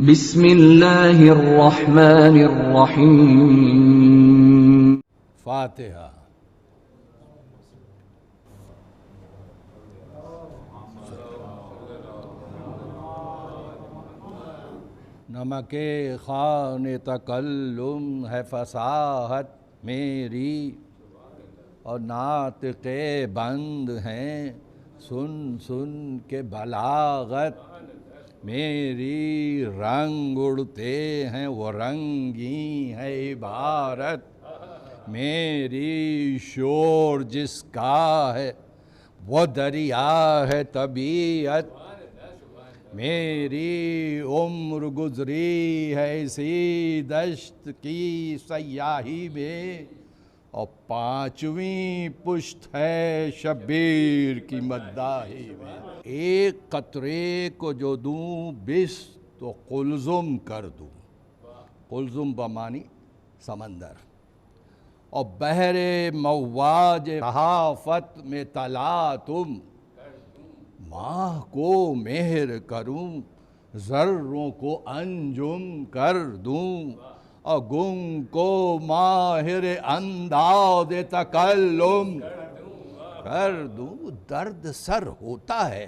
بسم اللہ الرحمن الرحیم۔ فاتحہ۔ نمک خوان تکلم ہے فصاحت میری، اور ناطق بند ہیں سن سن کے بلاغت میری، رنگ اڑتے ہیں وہ رنگی ہے عبارت میری، شور جس کا ہے وہ دریا ہے طبیعت میری، عمر گزری ہے اسی دشت کی سیاہی میں، اور پانچویں پشت ہے شبیر کی مداحی میں، ایک قطرے کو جو دوں بس تو قلزم کر دوں، قلزم بمانی سمندر، اور بحر مواج صحافت میں تلا تم، ماہ کو مہر کروں ذروں کو انجم کر دوں، اور گم کو ماہر انداز تکلم کر دوں، درد سر ہوتا ہے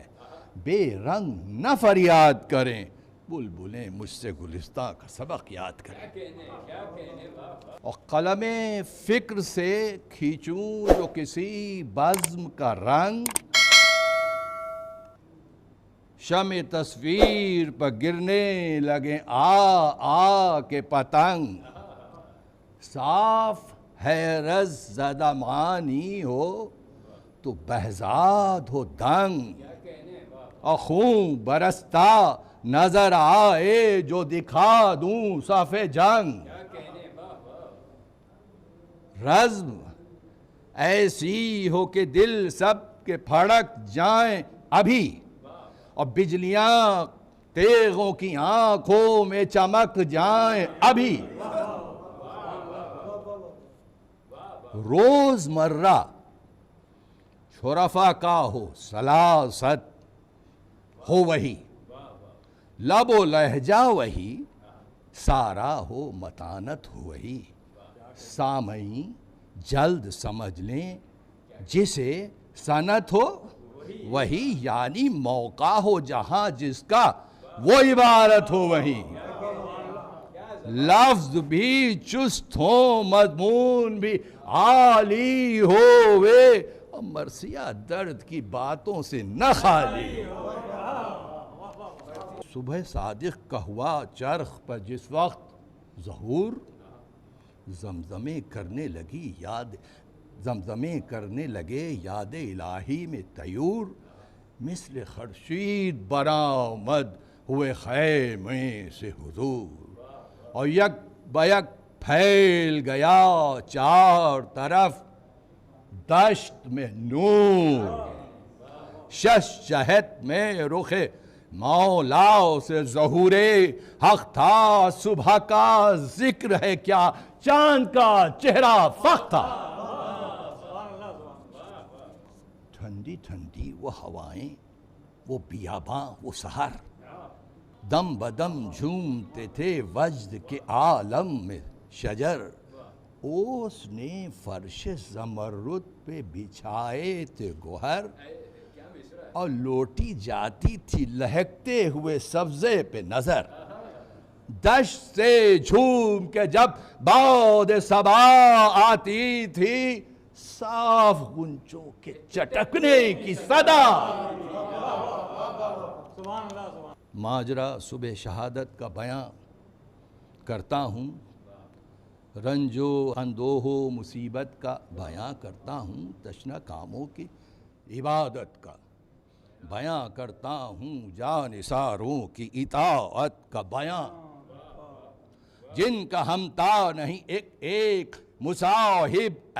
بے رنگ نہ فریاد کریں، بلبلیں مجھ سے گلستاں کا سبق یاد کریں، اور قلم فکر سے کھینچوں جو کسی بزم کا رنگ، شمع تصویر پر گرنے لگیں آ کے پتنگ، صاف ہے رز زدہ معنی ہو تو بہزاد ہو دنگ، اور خون برستا نظر آئے جو دکھا دوں صف جنگ، رزم ایسی ہو کہ دل سب کے پھڑک جائیں ابھی، اور بجلیاں تیغوں کی آنکھوں میں چمک جائیں ابھی، روز مرہ شرفا کا ہو سلاست ہو وہی، لب و لہجہ وہی، سارا ہو متانت ہو وہی، سامعین جلد سمجھ لیں جسے صنعت ہو وہی، یعنی موقع ہو جہاں جس کا وہ عبارت ہو وہی، لفظ بھی چست ہو مضمون بھی عالی ہووے، اور مرثیہ درد کی باتوں سے نہ خالی، صبح صادق کا ہوا چرخ پر جس وقت ظہور، زمزمے کرنے لگے یاد الہی میں طیور، مثل خورشید برآمد ہوئے خیمے سے حضور، اور یک بیک پھیل گیا چار طرف دشت میں نور، شش جہت میں رخ مولا سے ظہور حق تھا، صبح کا ذکر ہے کیا چاند کا چہرہ فخ تھا، ٹھنڈی ٹھنڈی وہ ہوائیں وہ بیاباں وہ سحر، دم بدم جھومتے تھے وجد کے عالم میں شجر، اوس نے فرش زمرد پہ بچھائے تھے گوہر، اور لوٹی جاتی تھی لہکتے ہوئے سبزے پہ نظر، دشت سے جھوم کے جب باد صبا آتی تھی، صاف غنچوں کے چٹکنے کی صدا، ماجرا صبح شہادت کا بیان کرتا ہوں، رنج و اندوہ و مصیبت کا بیان کرتا ہوں، تشنہ کاموں کی عبادت کا بیان کرتا ہوں، جانثاروں کی اطاعت کا بیان، جن کا ہمتا نہیں ایک ایک مصاحب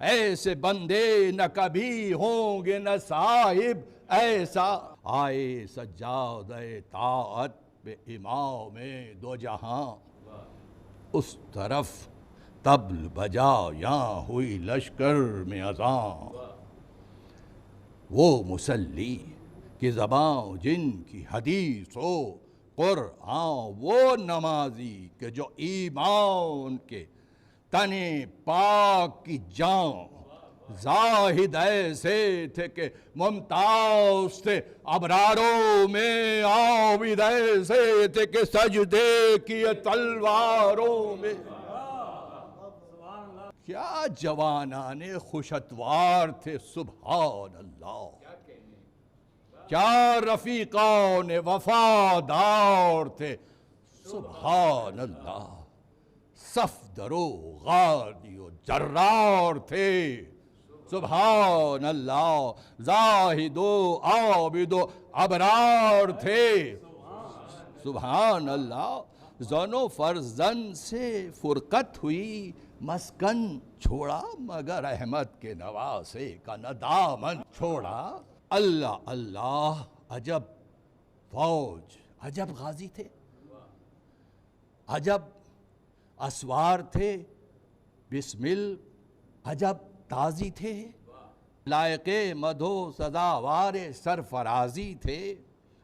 ایسے بندے نہ کبھی ہوں گے نہ صاحب ایسا، آئے سجادہ طاعت پہ امام دو جہاں، اس طرف طبل بجا یہاں ہوئی لشکر میں اذان، وہ مسلی کہ زباں جن کی حدیث ہو قرآن وہ نمازی کہ جو ایمان کے تن پاک کی جان، زاہد ایسے تھے کہ ممتاز تھے، ابراروں میں عابد ایسے تھے کہ سجدے کیے تلواروں میں۔ کیا جوانان خوشتوار تھے، سبحان اللہ، کیا رفیقان وفادار تھے، سبحان اللہ، صفدر و غازی و جرار تھے، سبحان اللہ، زاہد و عابد و ابرار تھے، سبحان اللہ۔ زن و فرزند سے فرقت ہوئی، مسکن چھوڑا مگر احمد کے نواسے کا نہ دامن چھوڑا۔ اللہ اللہ، عجب فوج، عجب غازی تھے، عجب اسوار تھے، بسمل عجب تازی تھے، لائق مدح و سزاوار سرفرازی تھے،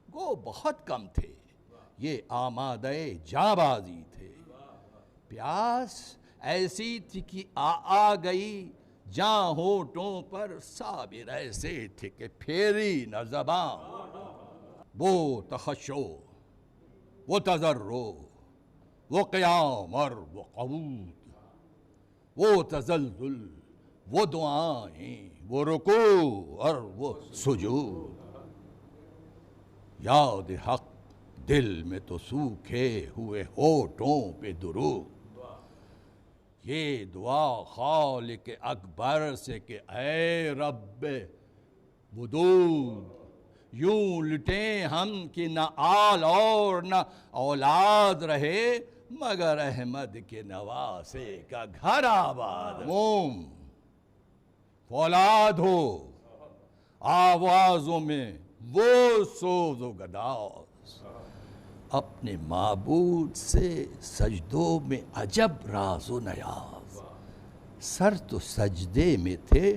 گو بہت کم تھے، یہ آمادہ جانبازی تھے۔ پیاس ایسی تھی کہ آ گئی، جاں ہونٹوں پر صابر ایسے تھے کہ پھیری نہ زبان۔ وہ تخشع، وہ تضرع، وہ قیام اور وہ قعود، وہ تزلزل، وہ دعائیں، وہ رکوع اور وہ سجود۔ یاد حق دل میں تو سوکھے ہوئے ہونٹوں پہ درود، یہ دعا خالق اکبر سے کہ اے رب ودود، یوں لٹیں ہم کہ نہ آل اور نہ اولاد رہے، مگر احمد کے نواسے کا گھر آباد۔ موم فولاد ہو آوازوں میں وہ سوز و گداز، اپنے معبود سے سجدوں میں عجب راز و نیاز۔ سر تو سجدے میں تھے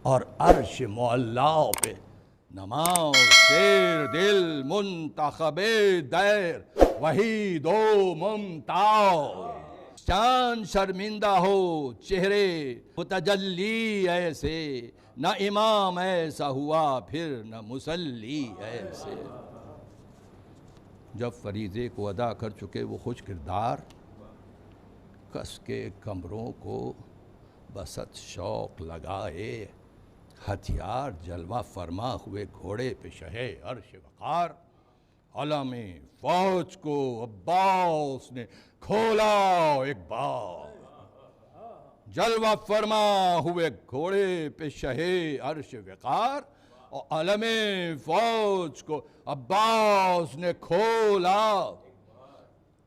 اور عرش معلا پہ نماز، شیر دل منتخب دیر وحید و ممتاز۔ چاند شرمندہ ہو چہرے متجلی ایسے، نہ امام ایسا ہوا پھر نہ مصلی ایسے۔ جب فریضے کو ادا کر چکے وہ خوش کردار، کس کے کمروں کو بسط شوق لگائے، ہتھیار جلوہ فرما ہوئے گھوڑے پہ شہ عرش وقار۔ علم فوج کو عباس نے کھولا ایک بار، جلوہ فرما ہوئے گھوڑے پہ شہ عرش وقار، اور علم فوج کو عباس نے کھولا،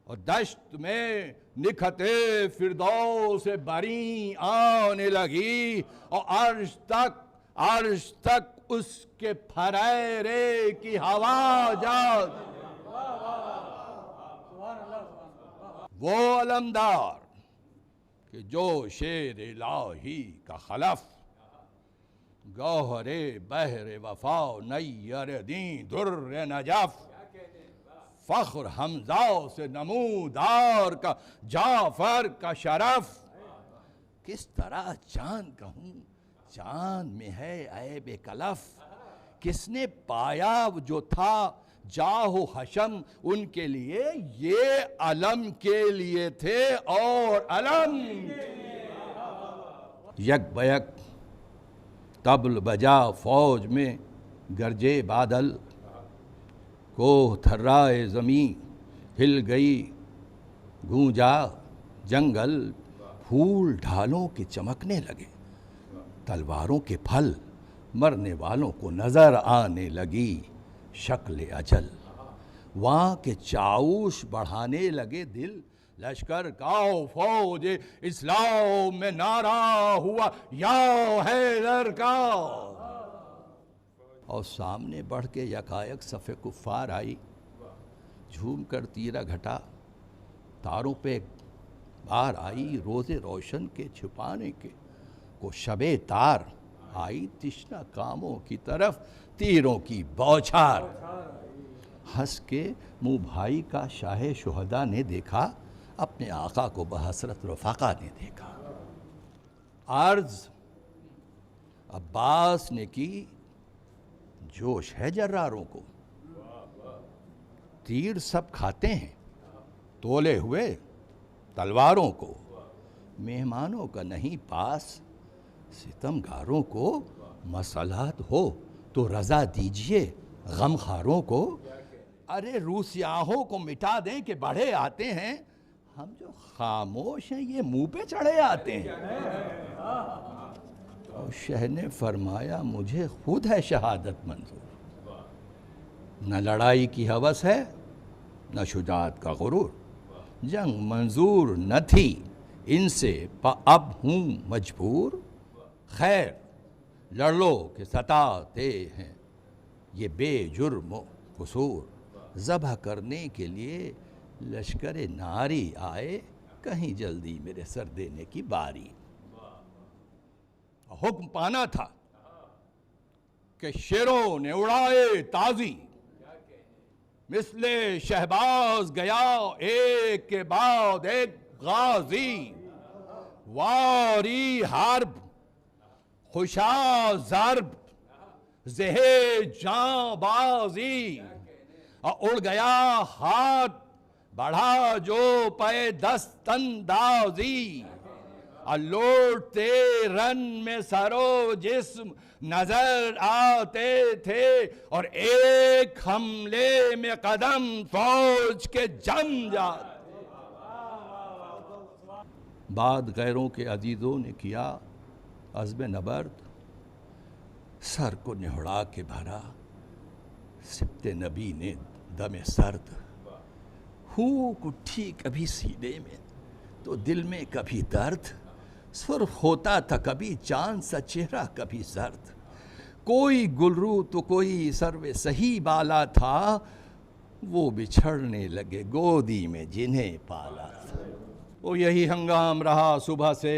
اور دشت میں نکھتے فردوس بری آنے لگی، اور عرش تک اس کے پھریرے کی ہوا جا۔ وہ علمدار کہ جو شیر الہی کا خلف، گوہر بحر وفا نیر دین در نجف، فخر حمزہ سے نمودار کا جعفر کا شرف۔ کس طرح جان کہوں جان میں ہے عیب کلف، کس نے پایا جو تھا جاہ و حشم ان کے لیے، یہ علم کے لیے تھے اور علم۔ یک بیک طبل بجا فوج میں گرجے بادل، کوہ تھرائے زمین ہل گئی گونجا جنگل، پھول ڈھالوں کے چمکنے لگے، تلواروں کے پھل مرنے والوں کو نظر آنے لگی شکل اجل۔ وہاں کے چاؤش بڑھانے لگے دل، لشکر کا فوج اسلام میں نعرہ ہوا یا حیدر کا، اور سامنے بڑھ کے یکایک صف کفار آئی، جھوم کر تیرہ گھٹا تاروں پہ بار آئی، روزے روشن کے چھپانے کے کو شب تار آئی، تشنہ کاموں کی طرف تیروں کی بوچھار۔ ہنس کے منہ بھائی کا شاہ شہداء نے دیکھا، اپنے آقا کو بحسرت رفاقہ نے دیکھا۔ عرض عباس نے کی، جوش ہے جراروں کو، تیر سب کھاتے ہیں تولے ہوئے تلواروں کو، مہمانوں کا نہیں پاس، ستمگاروں کو مسئلات ہو تو رضا دیجئے غمخواروں کو۔ ارے روسیاہوں کو مٹا دیں کہ بڑھے آتے ہیں، ہم جو خاموش ہیں یہ منہ پہ چڑھے آتے ہیں۔ اور شہ نے فرمایا مجھے خود ہے شہادت منظور، نہ لڑائی کی ہوس ہے نہ شجاعت کا غرور، جنگ منظور نہ تھی ان سے اب ہوں مجبور، خیر لڑ لو کہ ستاتے ہیں یہ بے جرم و قصور، ذبح کرنے کے لیے لشکر ناری آئے، کہیں جلدی میرے سر دینے کی باری۔ حکم پانا تھا کہ شیروں نے اڑائے تازی، مثل شہباز گیا ایک کے بعد ایک غازی، واری حرب خوشا ضرب زہ جاں بازی، اڑ گیا ہاتھ بڑھا جو پے دست اندازی، لوٹتے رن میں سر و جسم نظر آتے تھے، اور ایک حملے میں قدم فوج کے جم جاتے۔ بعد غیروں کے عزیزوں نے کیا عزم نبرد، سر کو نہڑا کے بھرا سبت نبی نے دم سرد، پھونک اٹھی کبھی سینے میں تو دل میں کبھی درد، سرخ ہوتا تھا کبھی چاند سا چہرہ کبھی زرد، کوئی گلرو تو کوئی سرو سہی بالا تھا، وہ بچھڑنے لگے گودی میں جنہیں پالا تھا۔ وہ یہی ہنگام رہا صبح سے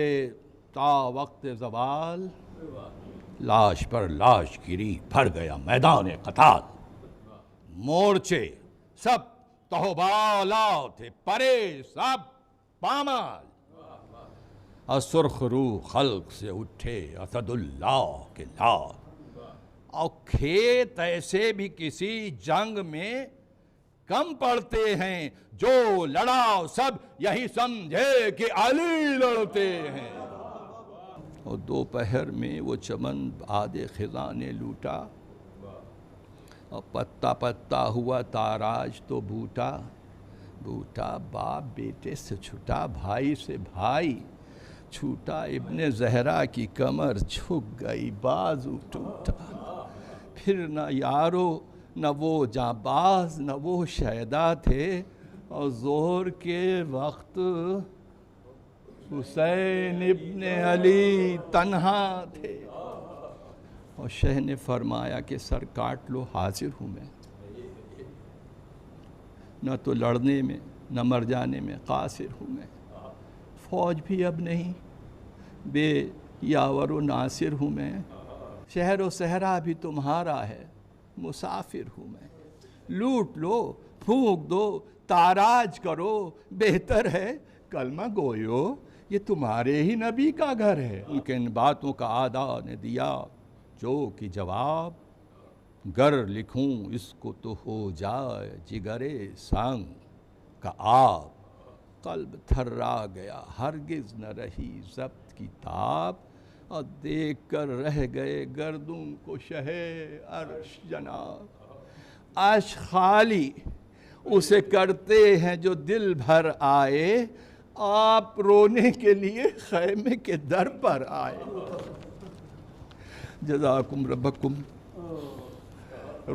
تا وقت زوال، لاش پر لاش گری بھر گیا میدان قتال، مورچے سب تہوبالا تھے پرے سب پامال، اور سرخ رو خلق سے اٹھے اسد اللہ کے لال، اور کھیت ایسے بھی کسی جنگ میں کم پڑتے ہیں، جو لڑا سب یہی سمجھے کہ علی لڑتے ہیں۔ اور دوپہر میں وہ چمن آدھے خزاں نے لوٹا، اور پتا پتا ہوا تاراج تو بوٹا، بوٹا باپ بیٹے سے چھٹا، بھائی سے بھائی چھوٹا، ابن زہرا کی کمر جھک گئی بازو ٹوٹا، پھر نہ یارو نہ وہ جانباز نہ وہ شیدا تھے، اور ظہر کے وقت حسین ابن علی تنہا تھے، اور شہ نے فرمایا کہ سر کاٹ لو حاضر ہوں میں، نہ تو لڑنے میں نہ مر جانے میں قاصر ہوں میں، فوج بھی اب نہیں بے یاور و ناصر ہوں میں، شہر و صحرا بھی تمہارا ہے مسافر ہوں میں، لوٹ لو پھونک دو تاراج کرو، بہتر ہے کلمہ گویو یہ تمہارے ہی نبی کا گھر ہے۔ ان کے ان باتوں کا آدھا نے دیا جو کہ جواب، گر لکھوں اس کو تو ہو جائے جگرے سنگ کا آب، قلب تھرا گیا ہرگز نہ رہی ضبط کی تاب، اور دیکھ کر رہ گئے گردوں کو شہ عرش جناب، عرش خالی اسے کرتے ہیں جو دل بھر آئے، آپ رونے کے لیے خیمے کے در پر آئے۔ جزاکم ربکم۔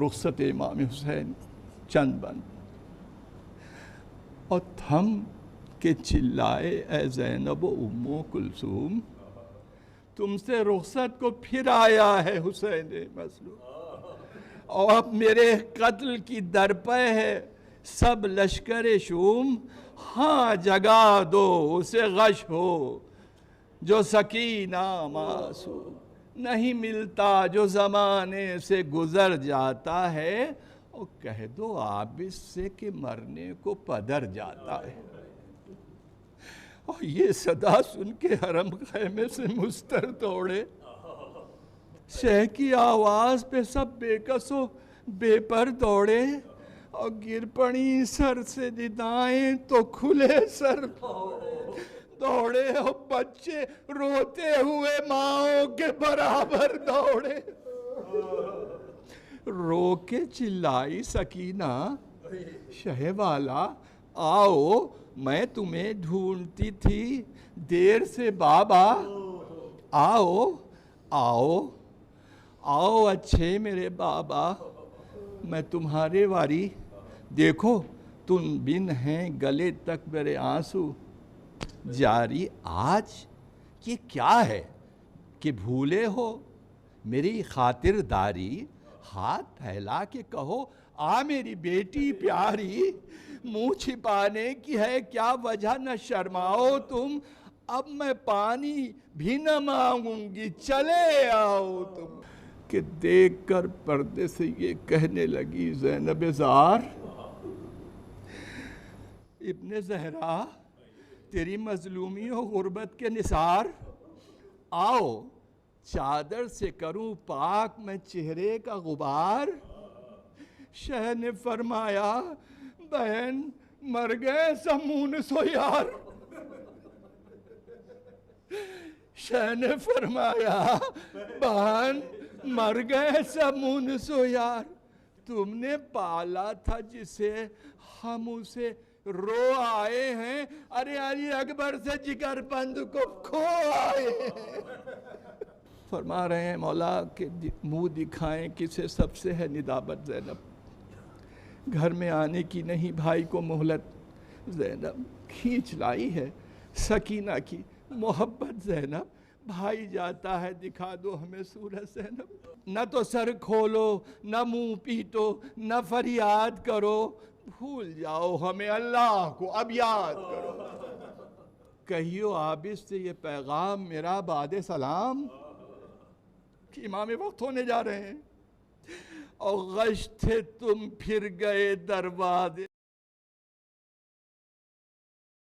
رخصت امام حسین چند بند، اور تھم کے چلائے اے زینب و ام کلثوم، تم سے رخصت کو پھر آیا ہے حسین مظلوم، اور اب میرے قتل کی درپے ہے سب لشکر شوم، ہاں جگا دو اسے غش ہو جو سکینہ معصوم، نہیں ملتا جو زمانے سے گزر جاتا ہے، اور کہہ دو عابس سے کہ مرنے کو پدر جاتا ہے۔ اور یہ صدا سن کے حرم خیمے سے مستر دوڑے، شہ کی آواز پہ سب بے کس و بے پر دوڑے، اور گر پڑی سر سے ددائیں تو کھلے سر دوڑے، اور بچے روتے ہوئے ماؤں کے برابر دوڑے۔ رو کے چلائی سکینہ، شہ والا آؤ میں تمہیں ڈھونڈتی تھی دیر سے بابا، آؤ آؤ آؤ اچھے میرے بابا، میں تمہارے واری، دیکھو تم بن ہیں گلے تک میرے آنسو جاری۔ آج یہ کیا ہے کہ بھولے ہو میری خاطر داری، ہاتھ پھیلا کے کہو آ میری بیٹی پیاری، منہ چھپانے کی ہے کیا وجہ، نہ شرماؤ تم، اب میں پانی بھی نہ مانگوں گی، چلے آؤ تم۔ کہ دیکھ کر پردے سے یہ کہنے لگی زینب زار، ابن زہرا تیری مظلومی و غربت کے نثار، آؤ چادر سے کروں پاک میں چہرے کا غبار۔ شہ نے فرمایا بہن مر گئے سمون سو یار، شہ نے فرمایا بہن مر گئے سمون سو یار، تم نے پالا تھا جسے ہم اسے رو آئے ہیں، ارے علی اکبر سے جگر بند کو کھو آئے ہیں۔ فرما رہے ہیں مولا کہ منہ دکھائیں کسے، سب سے ہے ندامت زینب، گھر میں آنے کی نہیں بھائی کو مہلت، زینب کھینچ لائی ہے سکینہ کی محبت، زینب بھائی جاتا ہے دکھا دو ہمیں صورت زینب، نہ تو سر کھولو نہ منہ پیٹو نہ فریاد کرو، بھول جاؤ ہمیں اللہ کو اب یاد کرو۔ کہیو عابس سے یہ پیغام میرا بعد سلام، کہ امام وقت ہونے جا رہے ہیں، اور غش تھے تم پھر گئے دروازے